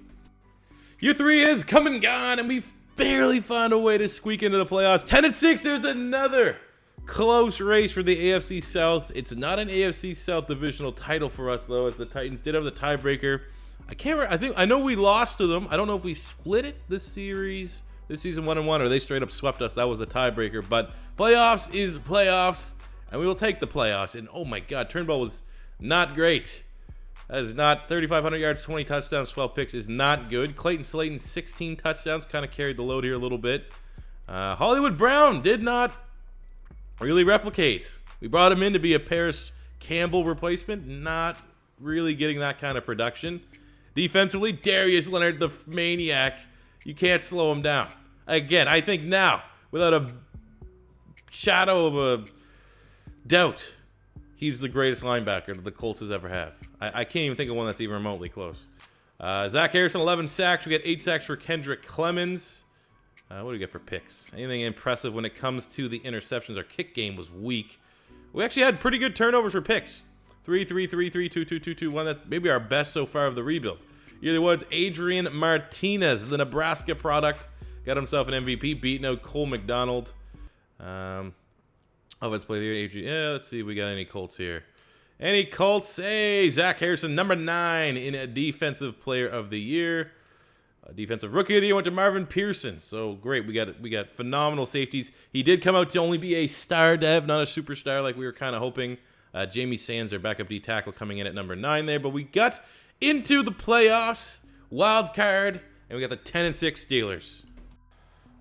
Year 3 is come and gone, and we've barely found a way to squeak into the playoffs. 10-6. There's another close race for the AFC South. It's not an AFC South divisional title for us though, as the Titans did have the tiebreaker. I know we lost to them. I don't know if we split it this season 1-1, or they straight up swept us. That was the tiebreaker. But playoffs is playoffs, and we will take the playoffs. And oh my God, Turnbull was not great. That is not 3,500 yards, 20 touchdowns, 12 picks is not good. Clayton Slayton, 16 touchdowns, kind of carried the load here a little bit. Hollywood Brown did not really replicate. We brought him in to be a Paris Campbell replacement, not really getting that kind of production. Defensively, Darius Leonard, the maniac. You can't slow him down. Again, I think now, without a shadow of a doubt, he's the greatest linebacker that the Colts has ever had. I can't even think of one that's even remotely close. Zach Harrison, 11 sacks. We got 8 sacks for Kendrick Clemens. What do we get for picks? Anything impressive when it comes to the interceptions? Our kick game was weak. We actually had pretty good turnovers for picks. 3, 3, 3, 3, 2, 2, 2, 2, 1. That maybe our best so far of the rebuild. Year the Woods, Adrian Martinez, the Nebraska product, got himself an MVP, beating out Cole McDonald. Let's play the Adrian. Yeah, let's see if we got any Colts here. Any Colts? Hey, Zach Harrison, number 9 in a Defensive Player of the Year. Defensive Rookie of the Year went to Marvin Pearson. So great, we got phenomenal safeties. He did come out to only be a star dev, not a superstar like we were kind of hoping. Jamie Sands, our backup D tackle, coming in at number 9 there. But we got into the playoffs, wild card, and we got the 10-6 Steelers.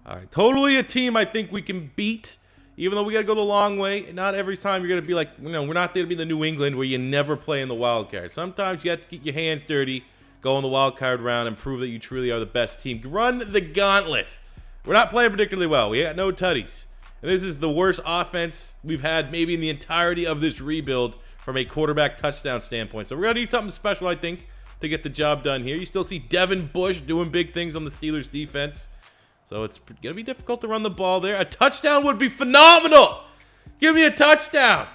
All right, totally a team I think we can beat, even though we got to go the long way. Not every time you're going to be like, we're not there to be the New England where you never play in the wild card. Sometimes you have to get your hands dirty, go in the wild card round, and prove that you truly are the best team. Run the gauntlet. We're not playing particularly well. We got no tutties. And this is the worst offense we've had maybe in the entirety of this rebuild from a quarterback touchdown standpoint. So we're going to need something special, I think, to get the job done here. You still see Devin Bush doing big things on the Steelers defense. So it's going to be difficult to run the ball there. A touchdown would be phenomenal. Give me a touchdown.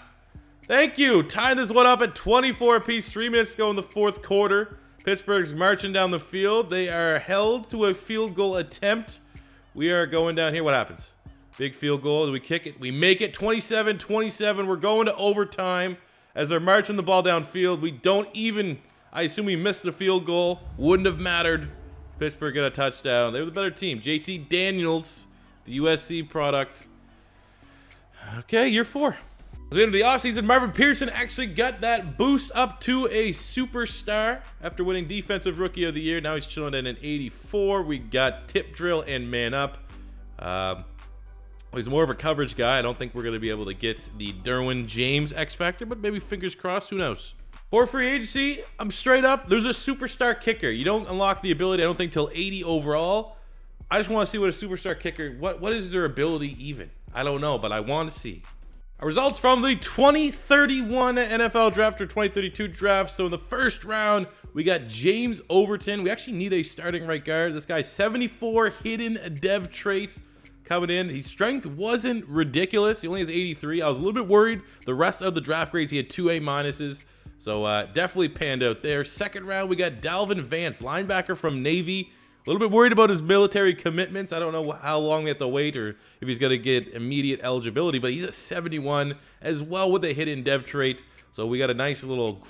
Thank you. Tying this one up at 24 apiece. 3 minutes to go in the 4th quarter. Pittsburgh's marching down the field. They are held to a field goal attempt. We are going down here. What happens? Big field goal. Do we kick it? We make it 27-27. We're going to overtime as they're marching the ball downfield. We don't even, I assume we missed the field goal. Wouldn't have mattered. Pittsburgh got a touchdown. They were the better team. JT Daniels, the USC product. Okay, year 4. At the end of the offseason, Marvin Pearson actually got that boost up to a superstar after winning Defensive Rookie of the Year. Now he's chilling at an 84. We got Tip Drill and Man Up. He's more of a coverage guy. I don't think we're going to be able to get the Derwin James X Factor, but maybe fingers crossed. Who knows? For free agency, I'm straight up. There's a superstar kicker. You don't unlock the ability, I don't think, till 80 overall. I just want to see what a superstar kicker, what is their ability even? I don't know, but I want to see. Our results from the 2031 NFL draft or 2032 draft. So in the first round, we got James Overton. We actually need a starting right guard. This guy's 74 hidden dev trait coming in. His strength wasn't ridiculous. He only has 83. I was a little bit worried. The rest of the draft grades, he had 2 A-minuses. So definitely panned out there. Second round, we got Dalvin Vance, linebacker from Navy. A little bit worried about his military commitments. I don't know how long we have to wait or if he's going to get immediate eligibility, but he's a 71 as well with a hidden dev trait. So we got a nice little,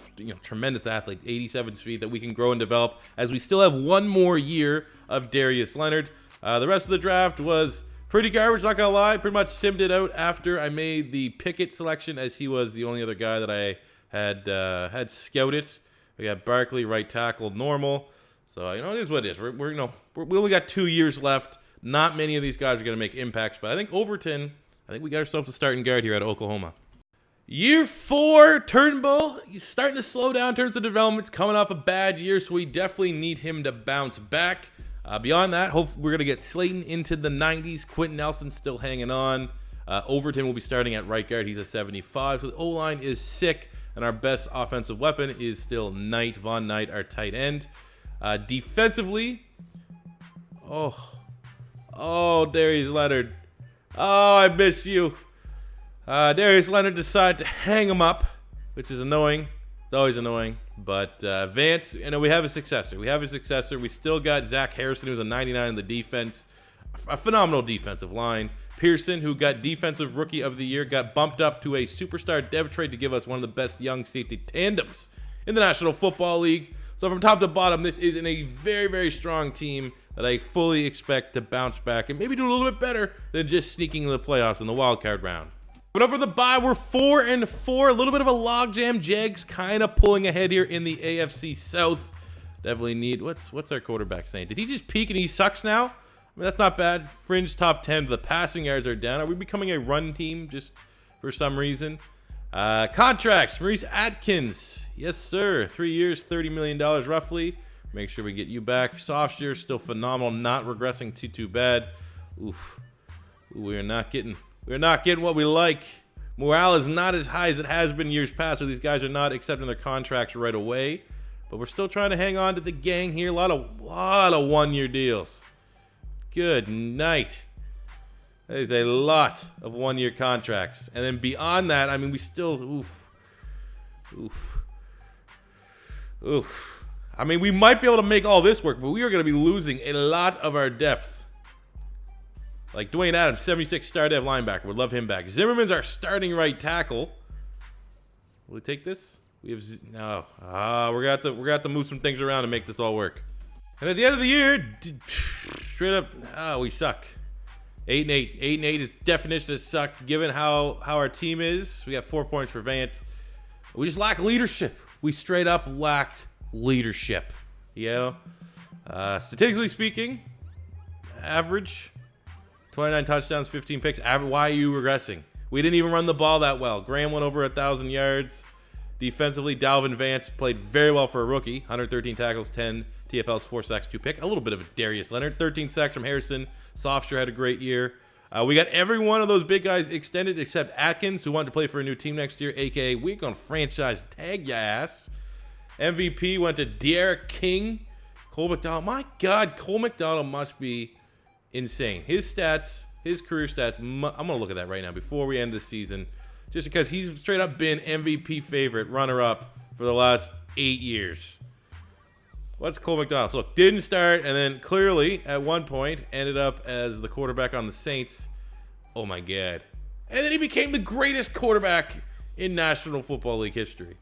tremendous athlete, 87 speed that we can grow and develop as we still have 1 more year of Darius Leonard. The rest of the draft was pretty garbage, not going to lie. Pretty much simmed it out after I made the Pickett selection as he was the only other guy that I had scouted. We got Barkley, right tackle, normal. So, it is what it is. We only got 2 years left. Not many of these guys are going to make impacts, but I think Overton, we got ourselves a starting guard here at Oklahoma. Year 4, Turnbull, he's starting to slow down in terms of developments, coming off a bad year, so we definitely need him to bounce back. Beyond that, hopefully we're going to get Slayton into the 90s. Quentin Nelson's still hanging on. Overton will be starting at right guard. He's a 75, so the O-line is sick, and our best offensive weapon is still Knight, Von Knight, our tight end. Defensively, Darius Leonard. Oh, I miss you. Darius Leonard decided to hang him up, which is annoying. It's always annoying. But Vance, we have a successor. We still got Zach Harrison, who's a 99 in the defense. A phenomenal defensive line. Pearson, who got Defensive Rookie of the Year, got bumped up to a superstar dev trade to give us one of the best young safety tandems in the National Football League. So from top to bottom, this is a very, very strong team that I fully expect to bounce back and maybe do a little bit better than just sneaking into the playoffs in the wild card round. But over the bye, we're 4-4. A little bit of a logjam. Jags kind of pulling ahead here in the AFC South. Definitely need. What's our quarterback saying? Did he just peak and he sucks now? That's not bad. Fringe top 10. But the passing yards are down. Are we becoming a run team just for some reason? Contracts, Maurice Atkins. Yes, sir. 3 years, $30 million roughly. Make sure we get you back. Softshare, still phenomenal. Not regressing too bad. Oof. We're not getting what we like. Morale is not as high as it has been years past, so these guys are not accepting their contracts right away. But we're still trying to hang on to the gang here. A lot of 1-year deals. Good night. That is a lot of 1-year contracts. And then beyond that, we still, we might be able to make all this work, but we are going to be losing a lot of our depth. Like Dwayne Adams, 76 star dev linebacker. Would love him back. Zimmerman's our starting right tackle. Will we take this? We have no. We're gonna have to move some things around to make this all work. And at the end of the year, straight up, we suck. 8-8. 8-8 is definition of suck. Given how our team is, we got 4 points for Vance. We just lack leadership. We straight up lacked leadership. Statistically speaking, average 29 touchdowns, 15 picks. Why are you regressing? We didn't even run the ball that well. Graham went over 1,000 yards. Defensively, Dalvin Vance played very well for a rookie. 113 tackles, 10 TFLs, 4 sacks, 2 picks. A little bit of a Darius Leonard. 13 sacks from Harrison. Softshare had a great year. We got every one of those big guys extended except Atkins, who wanted to play for a new team next year, a.k.a. we're going to franchise tag ya ass. MVP went to Derek King. Cole McDonald. My God, Cole McDonald must be insane. His stats, his career stats, I'm going to look at that right now before we end this season, just because he's straight up been MVP favorite, runner-up for the last 8 years. What's Cole McDonald? So look, didn't start, and then clearly at one point ended up as the quarterback on the Saints. Oh my God. And then he became the greatest quarterback in National Football League history.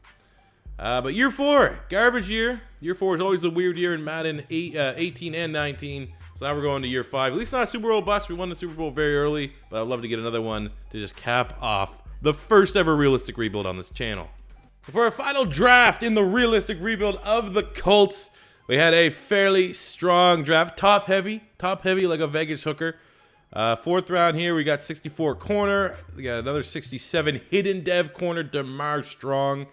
But year 4, garbage year. Year 4 is always a weird year in Madden 18 and 19. So now we're going to year 5. At least not a Super Bowl bust. We won the Super Bowl very early, but I'd love to get another one to just cap off the first ever realistic rebuild on this channel. For our final draft in the realistic rebuild of the Colts, we had a fairly strong draft. Top heavy like a Vegas hooker. 4th round here, we got 64 corner. We got another 67 hidden dev corner, DeMar Strong.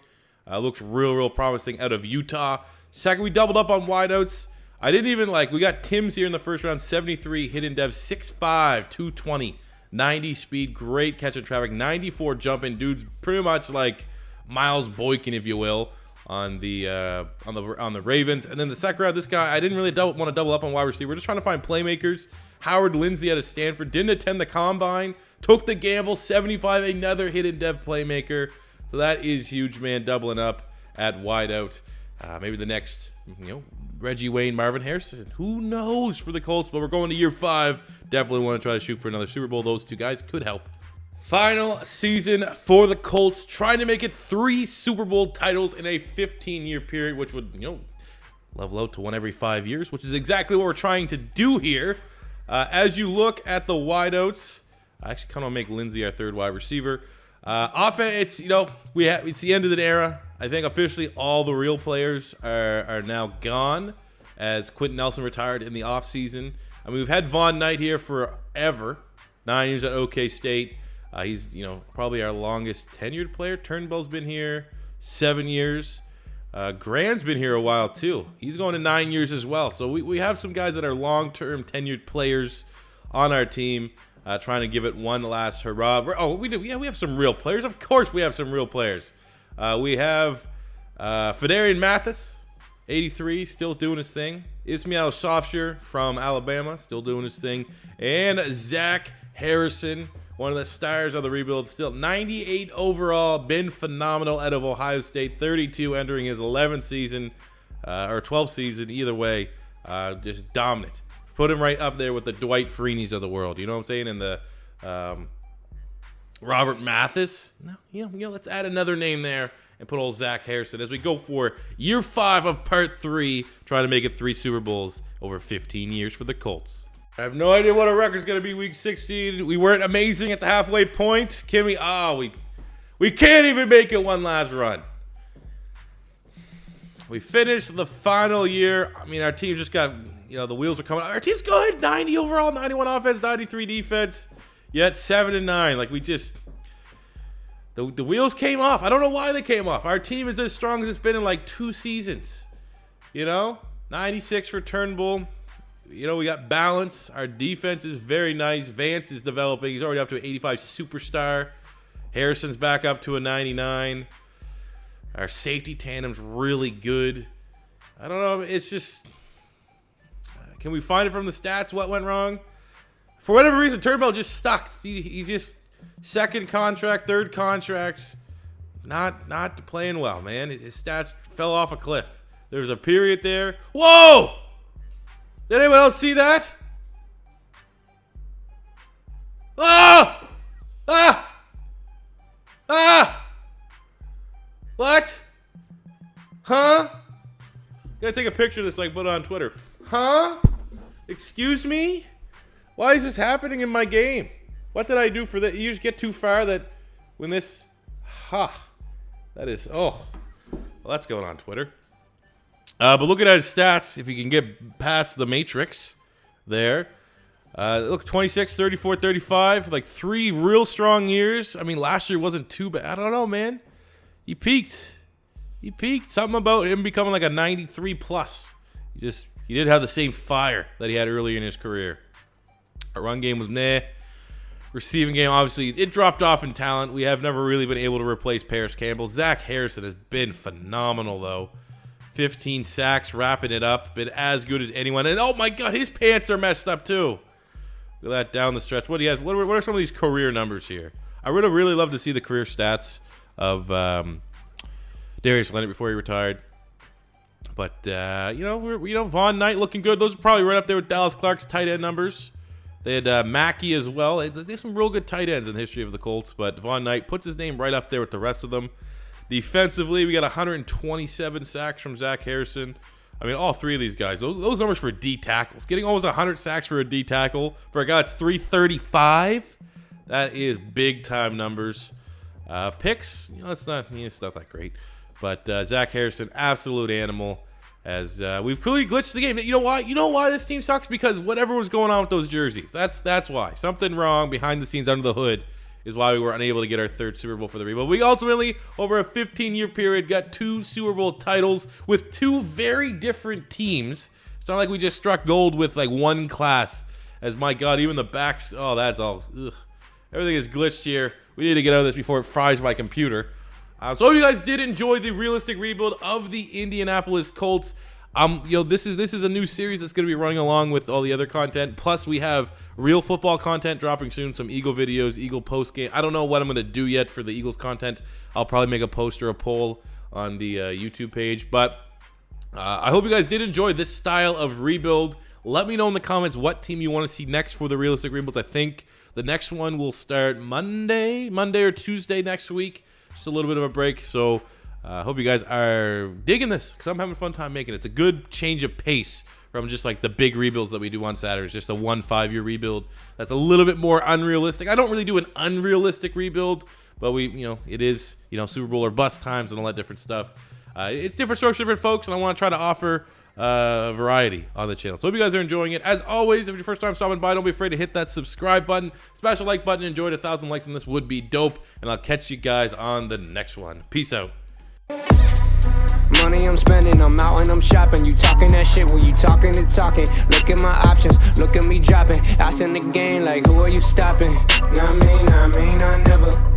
Looks real promising out of Utah. Second, we doubled up on wideouts. I didn't even we got Tim's here in the first round, 73 hidden dev, 6'5", 220. 90 speed, great catch in traffic, 94 jumping. Dude's pretty much like Miles Boykin, if you will, on the Ravens. And then the second round, this guy, I didn't really want to double up on wide receiver. We're just trying to find playmakers. Howard Lindsey out of Stanford, didn't attend the combine, took the gamble, 75, another hidden dev playmaker. So that is huge, man, doubling up at wideout. Maybe the next, Reggie Wayne, Marvin Harrison. Who knows for the Colts? But we're going to year 5. Definitely want to try to shoot for another Super Bowl. Those two guys could help. Final season for the Colts, trying to make it 3 Super Bowl titles in a 15-year period, which would, level out to 1 every 5 years, which is exactly what we're trying to do here. As you look at the wideouts, I actually kind of make Lindsey our 3rd wide receiver. Offense, it's the end of the era. I think officially all the real players are now gone, as Quentin Nelson retired in the offseason. I mean, we've had Von Knight here forever, 9 years at OK State. He's, probably our longest tenured player. Turnbull's been here 7 years. Grand's been here a while too. He's going to 9 years as well. So we have some guys that are long-term tenured players on our team, trying to give it one last hurrah. Oh, we do. Yeah, we have some real players. Of course, we have some real players. We have Fedarian Mathis, 83, still doing his thing. Ismail Sofshire from Alabama, still doing his thing. And Zach Harrison, one of the stars of the rebuild, still 98 overall, been phenomenal out of Ohio State, 32 entering his 11th season, or 12th season, either way, just dominant. Put him right up there with the Dwight Freeney's of the world, you know what I'm saying? And the Robert Mathis. No, let's add another name there and put old Zach Harrison as we go for year 5 of part 3, trying to make it 3 Super Bowls over 15 years for the Colts. I have no idea what our record's going to be week 16. We weren't amazing at the halfway point. Can we? We can't even make it one last run. We finished the final year. I mean, our team just got, the wheels are coming out. Our team's good. 90 overall, 91 offense, 93 defense. Yet 7-9. Like, we just, the wheels came off. I don't know why they came off. Our team is as strong as it's been in like 2 seasons. 96 for Turnbull. We got balance. Our defense is very nice. Vance is developing. He's already up to an 85 superstar. Harrison's back up to a 99. Our safety tandem's really good. I don't know. It's just, can we find it from the stats what went wrong? For whatever reason, Turnbull just stuck. He's just second contract, third contract. Not playing well, man. His stats fell off a cliff. There was a period there. Whoa! Did anyone else see that? Ah! Ah! Ah! What? Huh? Gotta take a picture of this so I can put it on Twitter. Huh? Excuse me? Why is this happening in my game? What did I do for that? You just get too far that when this... That is... Oh. Well, that's going on Twitter. But look at his stats, if you can get past the matrix there. Look, 26, 34, 35, like 3 real strong years. I mean, last year wasn't too bad. I don't know, man. He peaked. Something about him becoming like a 93 plus. He did have the same fire that he had earlier in his career. Our run game was meh. Receiving game, obviously, it dropped off in talent. We have never really been able to replace Paris Campbell. Zach Harrison has been phenomenal, though. 15 sacks, wrapping it up. Been as good as anyone. And oh my God, his pants are messed up too. Look at that down the stretch. What are some of these career numbers here? I would have really loved to see the career stats of Darius Leonard before he retired. But Von Knight looking good. Those are probably right up there with Dallas Clark's tight end numbers. They had Mackey as well. There's some real good tight ends in the history of the Colts, but Von Knight puts his name right up there with the rest of them. Defensively, we got 127 sacks from Zach Harrison. I mean, all 3 of these guys. Those numbers for D tackles. Getting almost 100 sacks for a D tackle. For a guy that's 335, that is big-time numbers. Picks, it's not that great. But Zach Harrison, absolute animal. As we've clearly glitched the game. You know why? You know why this team sucks? Because whatever was going on with those jerseys. That's why. Something wrong behind the scenes under the hood is why we were unable to get our 3rd Super Bowl for the rebuild. We ultimately, over a 15-year period, got 2 Super Bowl titles with 2 very different teams. It's not like we just struck gold with like one class. As my God, even the backs. Oh, that's all. Ugh. Everything is glitched here. We need to get out of this before it fries my computer. So I hope you guys did enjoy the realistic rebuild of the Indianapolis Colts. This is a new series that's going to be running along with all the other content. Plus, we have real football content dropping soon. Some Eagle videos, Eagle post game. I don't know what I'm going to do yet for the Eagles content. I'll probably make a post or a poll on the YouTube page. But I hope you guys did enjoy this style of rebuild. Let me know in the comments what team you want to see next for the realistic rebuilds. I think the next one will start Monday or Tuesday next week. Just a little bit of a break. So I hope you guys are digging this because I'm having a fun time making it. It's a good change of pace from just like the big rebuilds that we do on Saturdays. Just a 1-5-year rebuild that's a little bit more unrealistic. I don't really do an unrealistic rebuild, but it is, Super Bowl or bust times and all that different stuff. It's different strokes for different folks, and I want to try to offer variety on the channel. So hope you guys are enjoying it. As always, if it's your first time stopping by, don't be afraid to hit that subscribe button, smash the like button. Enjoy it. 1,000 likes on this would be dope, and I'll catch you guys on the next one. Peace out. Money I'm spending, I'm out and I'm shopping. You talking that shit when you talking and talking. Look at my options, look at me dropping. Ass in the game like who are you stopping? Not me, not never.